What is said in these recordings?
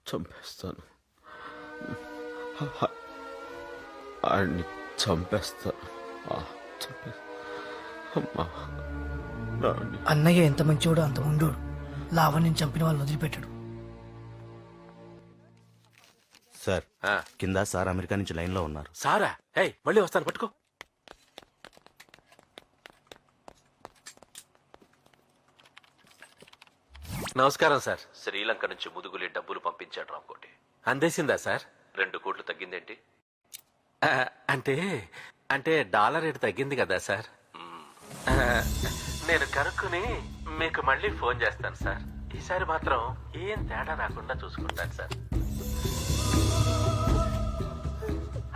చంపేస్తాను, ఆడిని చంపేస్తాను. అన్నయ్య ఎంత మంచోడో అంత ఉండోడు. లావణ్యం చంపిన వాళ్ళు వదిలిపెట్టాడు. సార్ కింద సార్ అమెరికా నుంచి లైన్ లో ఉన్నారు. సారా? మళ్ళీ వస్తాను, పట్టుకో. నమస్కారం సార్. శ్రీలంక నుంచి ముదుగులి డబ్బులు పంపించాడు రామ్కోటి. అందేసిందా సార్? 2 కోట్లు తగ్గిందేంటి? అంటే అంటే డాలర్ రేటు తగ్గింది కదా సార్. నేను కనుక్కుని మీకు మళ్ళీ ఫోన్ చేస్తాను సార్. ఈసారి మాత్రం ఏం తేడా రాకుండా చూసుకుంటాను సార్.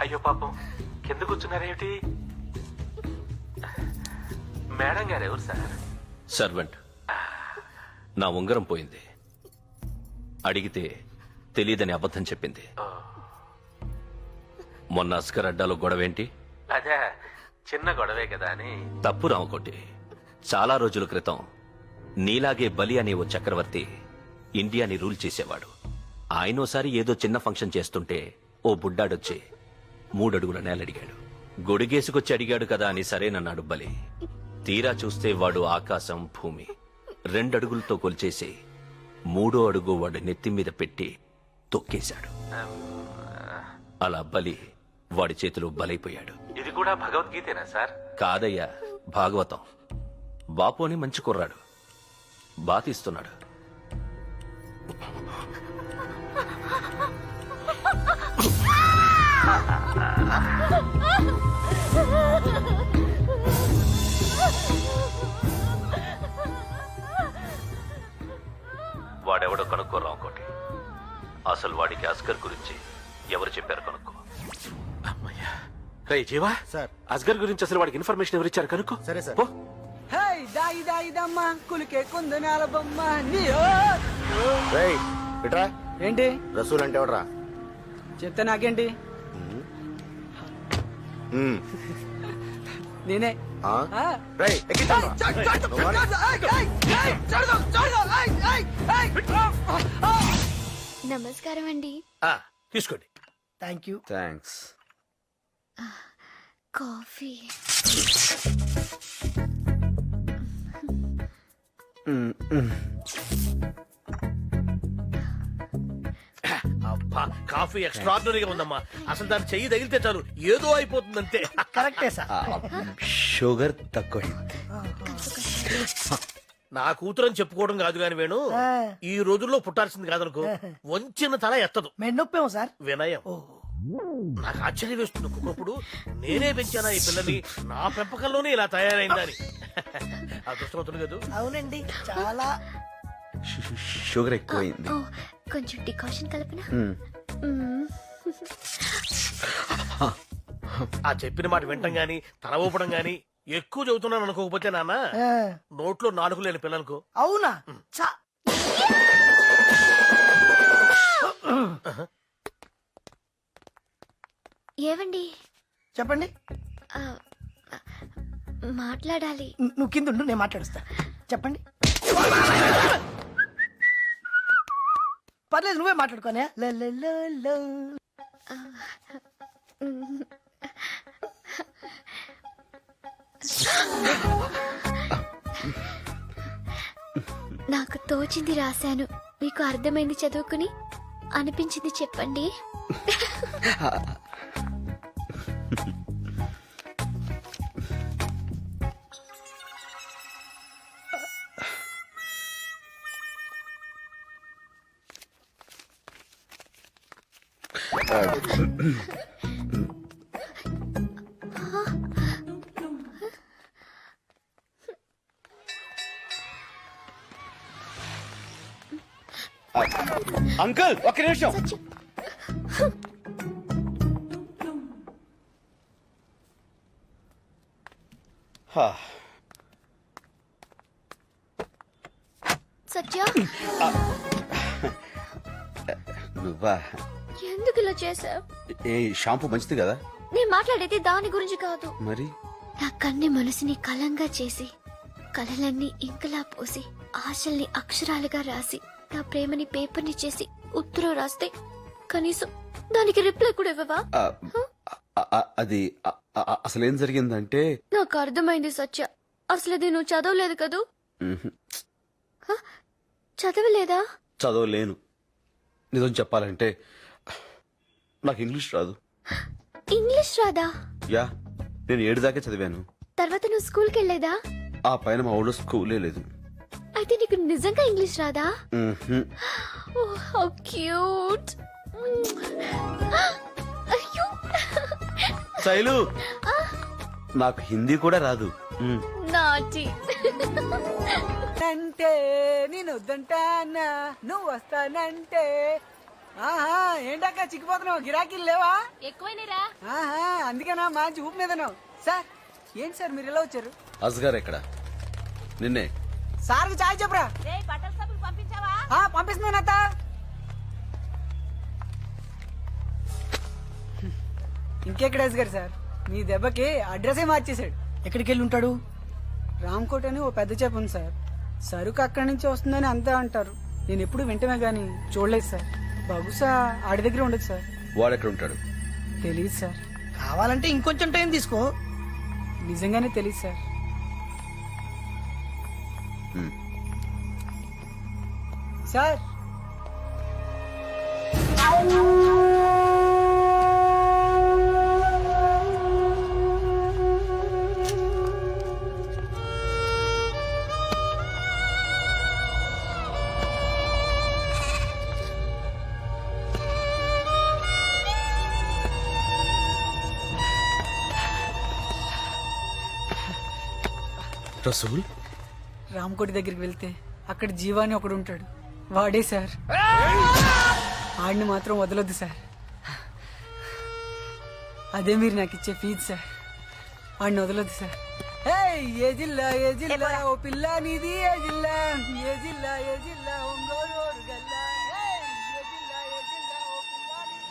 అయ్యో పాపం, కింద కూర్చున్నారేమిటి? మేడం గారు ఎవరు సార్? సర్వెంట్. నా ఉంగరం పోయింది, అడిగితే తెలియదని అబద్ధం చెప్పింది. మొన్న అస్కర్ అడ్డాలో గొడవేంటి? అదే చిన్న గొడవే కదా అని. తప్పు రామకోటి. చాలా రోజుల క్రితం నీలాగే బలి అనే ఓ చక్రవర్తి ఇండియాని రూల్ చేసేవాడు. ఆయనోసారి ఏదో చిన్న ఫంక్షన్ చేస్తుంటే ఓ బుడ్డాడొచ్చి 3 అడుగుల నేలడిగాడు. గొడిగేసుకొచ్చి అడిగాడు కదా అని సరేనన్నాడు బలి. తీరా చూస్తే వాడు ఆకాశం భూమి 2 అడుగులతో కొలిచేసి 3వ అడుగు వాడి నెత్తి మీద పెట్టి తొక్కేశాడు. అలా బలి వాడి చేతిలో బలైపోయాడు. ఇది కూడా భగవద్గీతేనా సార్? కాదయ్యా, భాగవతం. బాపు అని మంచి కుర్రాడు, బాతిస్తున్నాడు. వాడెవడో కనుక్కో రాంకోటి. అసలు వాడికి అస్గర్ గురించి ఎవరు చెప్పారు కనుక్కో. అమ్మయ్యా. రే జీవా సార్, అస్గర్ గురించి అసలు వాడికి ఇన్ఫర్మేషన్ ఎవరు ఇచ్చారు కనుక్కో. సరే సార్. పో. ఏంటి రసూల్ అంటే ఎవడరా? చెప్తే నాకేంటి? నేనే. నమస్కారం అండి. తీసుకోండి. Thank you. థ్యాంక్స్. కాఫీ. అబ్బా, కాఫీ ఎక్స్ట్రాడినరీగా ఉందమ్మా. అసలు దాన్ని చెయ్యి తగిలితే చాలు ఏదో అయిపోతుంది అంతే. కరెక్టే సార్. షుగర్ తక్కువైంది. నా కూతురు అని చెప్పుకోవడం కాదు గాని వేణు, ఈ రోజుల్లో పుట్టాల్సింది కాదనుకో. వంచిన తల ఎత్తదు. మెన్నొప్పేమో సార్. వినయం. నాకు ఆశ్చర్యం వేస్తుంది ఒక్కొక్కప్పుడు. నేనే పెంచానా ఈ పిల్లని, నా పెంపకంలోనే ఇలా తయారైందని. అదృష్టవంతుడు కదా. అవునండి, చాలా. షుగర్ ఎక్కువైంది. కొంచెం డికాషన్ కలపనా? ఆ చెప్పిన మాట వింటం గాని తల ఊపడం గాని ఎక్కువ చదువుతున్నాను అనుకోకపోతే నాన్న, నోట్లో నాలుగు లేని పిల్లలకు. అవునా? ఏవండి? చెప్పండి. మాట్లాడాలి. నువ్వు కింద ఉండు, నేను మాట్లాడుస్తా. చెప్పండి. పర్లేదు, నువ్వే మాట్లాడుకోనే. నాకు తోచింది రాశాను, మీకు అర్థమైంది చదువుకుని, అనిపించింది చెప్పండి. అంకుల్, ఒక్క నిమిషం. సత్య, నువ్వా? ఎందుకు ఇలా చేసావు? ఏ షాంపూ మంచిది కదా. నేను మాట్లాడేది దాని గురించి కాదు. మరి నా కన్ని మనసుని కలంగా చేసి, కలలన్నీ ఇంకలా పోసి, ఆశల్ని అక్షరాలుగా రాసి, నా ప్రేమని పేపర్ని చేసి ఉత్తరం రాస్తే కనీసం దానికి రిప్లై కూడా ఇవ్వవా? అది అసలేం జరిగిందంటే నాకు అర్థమైంది సత్య. అసలు ఇది నువ్వు చదవలేదు కదూ? మ్హూ. చదవలేదా? చదవలేను. నిజం చెప్పాలంటే నాకు ఇంగ్లీష్ రాదు. ఇంగ్లీష్ రాదా? యా, నేను 7 దాకా చదివాను. తర్వాత నువ్వు స్కూల్కి వెళ్ళేదా? ఆ పైన మా ఊళ్ళో స్కూలే లేదు. అయితే నీకు నిజంగా ఇంగ్లీష్ రాదా? మ్హూ. Oh how cute. అయ్యో శైలు, నాకు హిందీ కూడా రాదు. నాటి. అంటే నేను వద్దంటానా, నువ్వు వస్తానంటే. ఆహా, ఏంటక్క చిక్కిపోతున్నావు? గిరాకీలు లేవా? ఎక్కువైనరా? ఆహా, అందుకేనా మంచి ఊపు మీదను. సార్ ఏంటి సార్ మీరు ఎలా వచ్చారు? అస్గార్ ఎక్కడ? నిన్నే. సార్కి చాయ్ చెప్పరా. పంపిస్తున్నాను అత్త. ఇంకెక్కడ గారు సార్, మీ దెబ్బకి అడ్రసే మార్చేశాడు. ఎక్కడికి వెళ్ళి ఉంటాడు? రామ్కోట్ అని ఓ పెద్ద చేప ఉంది సార్. సరుకు అక్కడి నుంచి వస్తుందని అంతా అంటారు. నేను ఎప్పుడు వింటమే గానీ చూడలేదు సార్. బహుశా ఆడి దగ్గర ఉండదు సార్. వాడెక్కడ ఉంటాడు? తెలియదు సార్. కావాలంటే ఇంకొంచెం టైం తీసుకో. నిజంగానే తెలియదు సార్. సార్ రసూల్, రామ్కోటి దగ్గరికి వెళ్తే అక్కడ జీవాని ఒకడు ఉంటాడు. వాడే సార్. ఆడిని మాత్రం వదలొద్దు సార్. అదే మీరు నాకు ఇచ్చే ఫీజు సార్. ఆడిని వదలొద్దు సార్. ఏ జిల్లా ఏ జిల్లా ఓ పిల్ల నీది ఏ జిల్లా, ఏ జిల్లా ఏ జిల్లా ఒంగోలు ఓరుగల్లా. ఏయ్, ఏ జిల్లా ఏ జిల్లా ఓ పిల్ల నీది.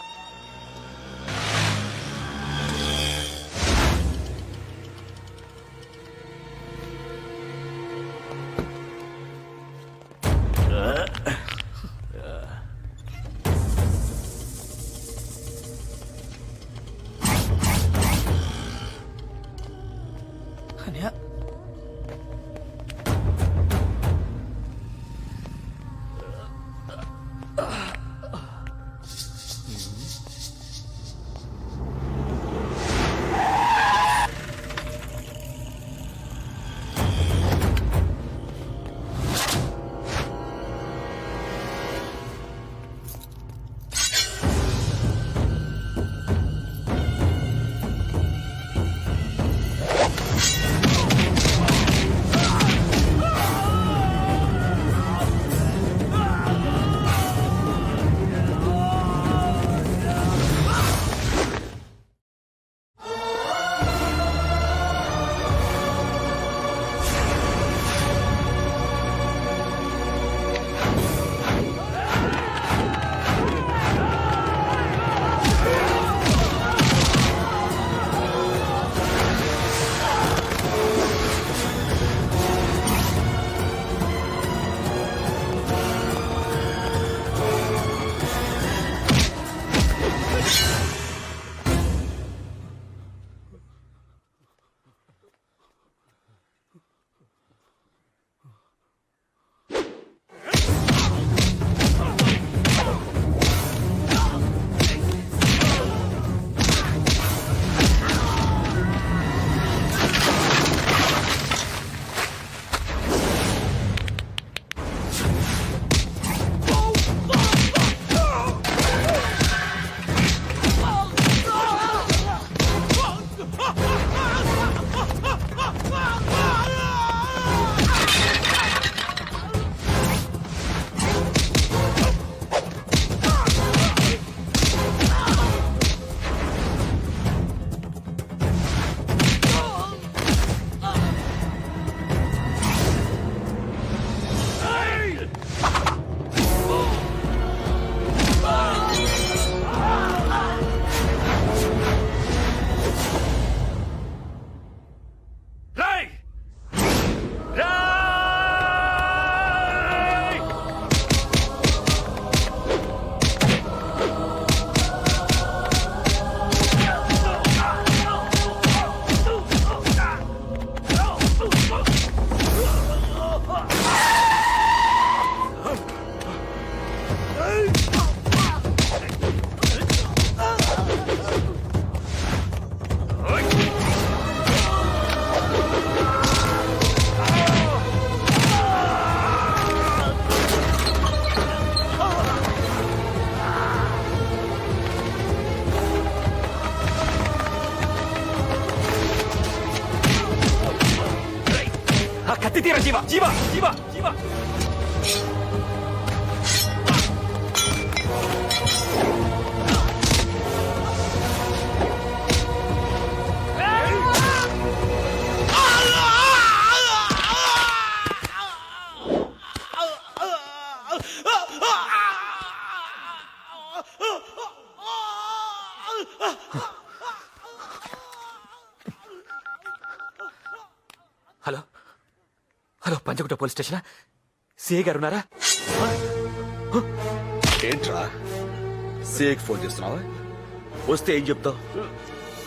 Hello hello Panjagutta police station CI గారు ఉన్నారా? ఏంట్రా సేక్ ఫోన్ చేస్తున్నావా? వస్తే ఏం చెప్తావు?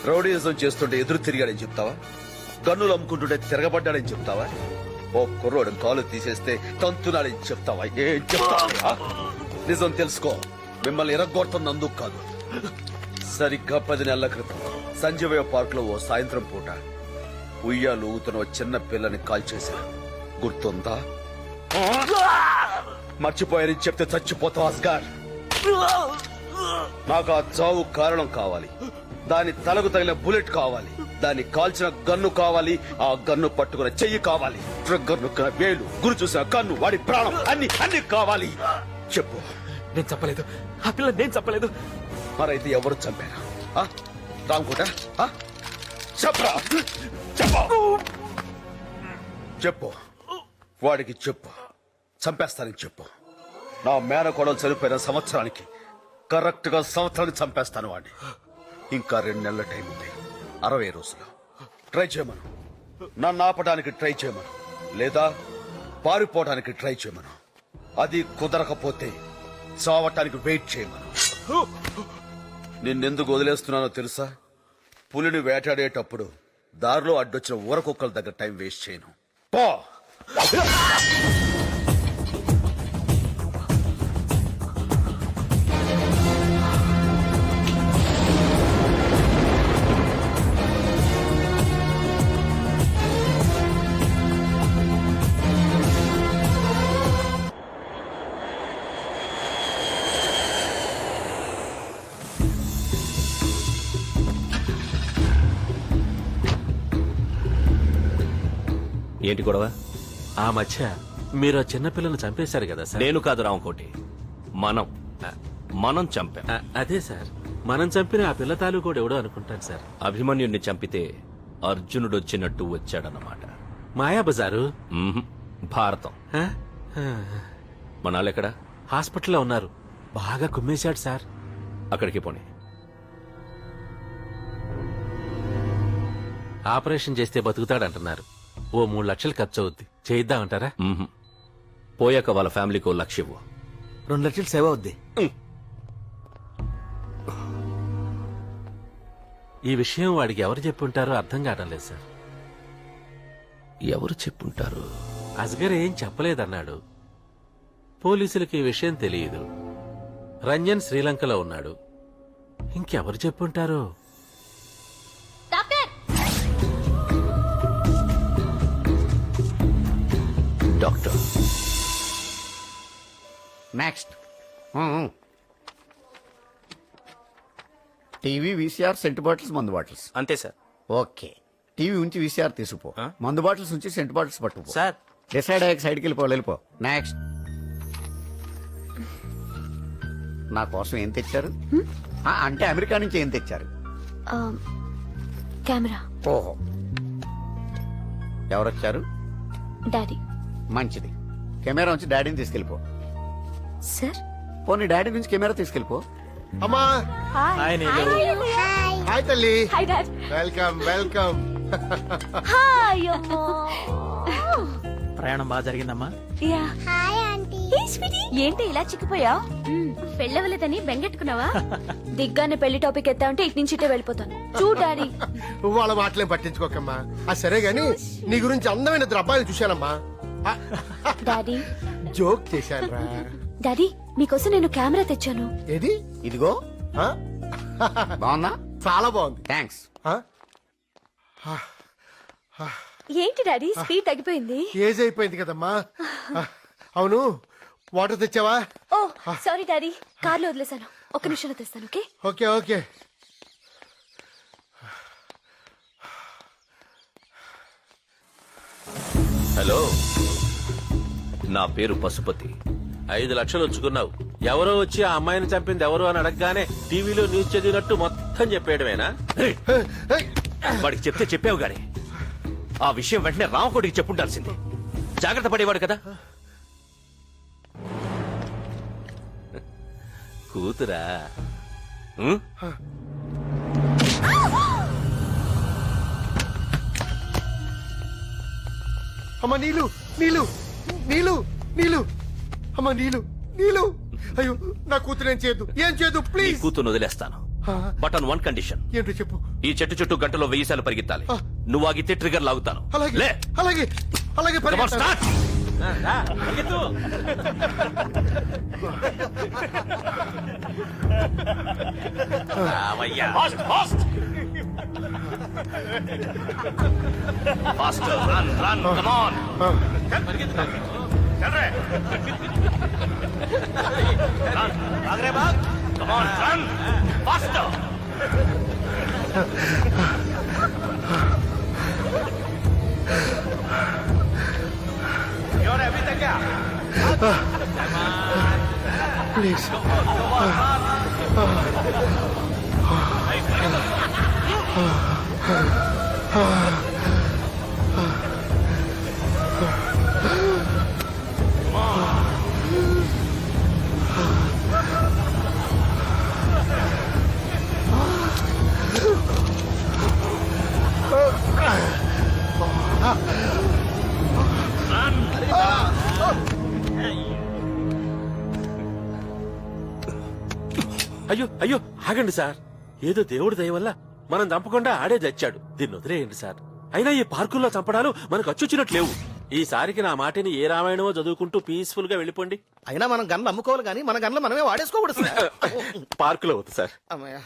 రౌడీజం చేస్తుంటే ఎదురు తిరిగాడని చెప్తావా? గన్నులు అమ్ముకుంటుంటే తిరగబడ్డాడని చెప్తావా? ఓ కుర్రోడు కాలు తీసేస్తే తంతునాడని చెప్తావా? ఏం చెప్తావా? నిజం తెలుసుకో, మిమ్మల్ని ఎరగొడుతున్నందుకు కాదు. సరిగ్గా 10 నెలల క్రితం సంజీవయ్య పార్క్ లో ఓ సాయంత్రం పూట ఉయ్యాలు ఊతున్న ఓ చిన్న పిల్లని కాల్చేశా. గుర్తుందా? మర్చిపోయారని చెప్తే చచ్చిపోతావు అస్గార్. నాకు ఆ చావు కారణం కావాలి, దాని తలకు తగిన బుల్లెట్ కావాలి, దాన్ని కాల్చిన గన్ను కావాలి, ఆ గన్ను పట్టుకున్న చెయ్యి కావాలి, ట్రిగ్గర్ నొక్కిన వేలు, గురి చూసిన కన్ను, వాడి ప్రాణం, అన్ని అన్ని కావాలి. చెప్పు. నేను చెప్పలేదు, ఆ పిల్ల నేను చెప్పలేదు. మరైతే ఎవరు చంపారా? రాంకోట చెప్పరా? చెప్పు చెప్పు, వాడికి చెప్పు, చంపేస్తానని చెప్పు. నా మేనకోడలు చనిపోయిన సంవత్సరానికి కరెక్ట్ గా సంవత్సరానికి చంపేస్తాను వాడిని. ఇంకా 2 నెలల టైం ఉంది, 60 రోజులు. ట్రై చేయమను, నన్ను ఆపడానికి ట్రై చేయమను, లేదా పారిపోవడానికి ట్రై చేయమను. అది కుదరకపోతే చావటానికి వెయిట్ చేయమను. నిన్నెందుకు వదిలేస్తున్నానో తెలుసా? పులిని వేటాడేటప్పుడు దారిలో అడ్డొచ్చిన ఊరకుక్కల దగ్గర టైం వేస్ట్ చేయను. పో. ఏంటి గొడవ? ఆ మధ్య మీరు ఆ చిన్నపిల్లని చంపేశారు కదా సార్. నేను కాదు రామకోటి, మనం చంపాం. అదే సార్, మనం చంపిన ఆ పిల్ల తాలూకోడు ఎవడో అనుకుంటాను సార్. అభిమన్యుణ్ణి చంపితే అర్జునుడు వచ్చినట్టు వచ్చాడన్నమాట. మాయాబజారు భారతం. మనాలెక్కడ? హాస్పిటల్లో ఉన్నారు, బాగా కుమ్మేశాడు సార్. అక్కడికి పోనీ. ఆపరేషన్ చేస్తే బతుకుతాడంటున్నారు. ఓ 3 లక్షలు ఖర్చు అవుద్ది, చేయిద్దామంటారా? పోయాక వాళ్ళ ఫ్యామిలీకి 1 లక్ష ఇవ్వు. 2 లక్షలు సేవ అవుద్ది. ఈ విషయం వాడికి ఎవరు చెప్పుంటారో అర్థం కావడం లేదు సార్. ఎవరు చెప్పుంటారు? అస్గర్ ఏం చెప్పలేదన్నాడు. పోలీసులకు ఈ విషయం తెలియదు. రంజన్ శ్రీలంకలో ఉన్నాడు. ఇంకెవరు చెప్పుంటారో? Doctor. Next TV VCR scent bottles మందు బాటిల్స్. అంతే సార్. ఓకే, టీవీ ఉంచి వీసీఆర్ తీసుకుపో, మందు బాటిల్స్ ఉంచి సెంట్ బాటిల్స్ పట్టుకుపో. సార్ డిసైడ్ అయ్యాక సైడ్కి వెళ్ళిపో. నెక్స్ట్ నా కోసం ఏం తెచ్చారు? అంటే అమెరికా నుంచి ఏం తెచ్చారు? కెమెరా. ఓహో, ఎవరొచ్చారు? డాడీ. మంచిది, కెమెరా నుంచి డాడీని తీసుకెళ్ళిపో. సార్ పోనీ డాడీ నుంచి కెమెరా తీసుకెళ్ళిపో. అమ్మా హాయ్ హాయ్ తల్లి, hi dad. Welcome welcome. Hi అమ్మా. ప్రయాణం బాగా జరిగిందమ్మా. యా. Hi aunty. ఏంటి ఇలా చిక్కిపోయా? పెళ్ళవలేదని బెంగెట్టుకున్నావా? దిగ్గానే పెళ్లి టాపిక్ ఎత్తా ఉంటే ఇటు నుంచి ఇటే వెళ్ళిపోతాను. చూ డాడీ. వాళ్ళ మాటలేం పట్టించుకోకమ్మా. సరే గాని నీ గురించి అందమైన ఇద్దరు అబ్బాయిలు చూశానమ్మా. డాడీ జోక్ చేశాను రా. డాడీ మీకోసం నేను కెమెరా తెచ్చాను. ఏది? ఇదిగో. ఆ? బాగుందా? చాలా బాగుంది. థ్యాంక్స్. ఏంటి డాడీ స్పీడ్ తగ్గిపోయింది? ఏజ్ అయిపోయింది కదమ్మా. అవును, వాటర్ తెచ్చావా? ఓ సారీ డాడీ, కార్లో వదిలేసాను. 1 నిమిషంలో తెస్తాను. Okay okay okay. హలో నా పేరు పశుపతి. 5 లక్షలు వచ్చుకున్నావు. ఎవరో వచ్చి ఆ అమ్మాయిని చంపింది ఎవరు అని అడగగానే టీవీలో న్యూస్ చదివినట్టు మొత్తం చెప్పేయడమేనా? వాడికి చెప్తే చెప్పావు గాని ఆ విషయం వెంటనే రామకోటికి చెప్పుండాల్సింది. జాగ్రత్త పడేవాడు కదా. కూతురా? ఉం? అమ్మ నీళ్ళు నీళ్ళు నీళ్ళు నీళ్ళు అమ్మ నీళ్ళు నీళ్ళు అయ్యో నా కూతురు ఏం చేయదు నీ ప్లీజ్. కూతురు వదిలేస్తాను, బట్ ఆన్ 1 కండిషన్. ఏంటో చెప్పు. ఈ చెట్టు చుట్టూ గంటలో 1000 సార్లు పరిగెత్తాలి. నువ్వు ఆగితే ట్రిగర్ లాగుతాను. అలాగే లే. అలాగే అలాగే Come on, start. రావయ్యా. Faster, run, come on. Come on, run, faster. Please. అయ్యో అయ్యో ఆగండి సార్. ఏదో దేవుడి దయ వల్ల మనం చంపకుండా ఆడే చచ్చాడు. దీన్ని వదిలేయండి సార్. అయినా ఈ పార్కుల్లో చంపడాలు మనకు అచ్చొచ్చినట్టు లేవు. ఈసారికి నా మాటిని ఏ రామాయణమో చదువుకుంటూ పీస్ఫుల్ గా వెళ్ళిపోండి. అయినా మనం గన్లు అమ్ముకోవాలి కానీ మన గన్లు మనమే వాడేసుకోకూడదు. పార్కులో వద్దు సార్. అమ్మయ్య.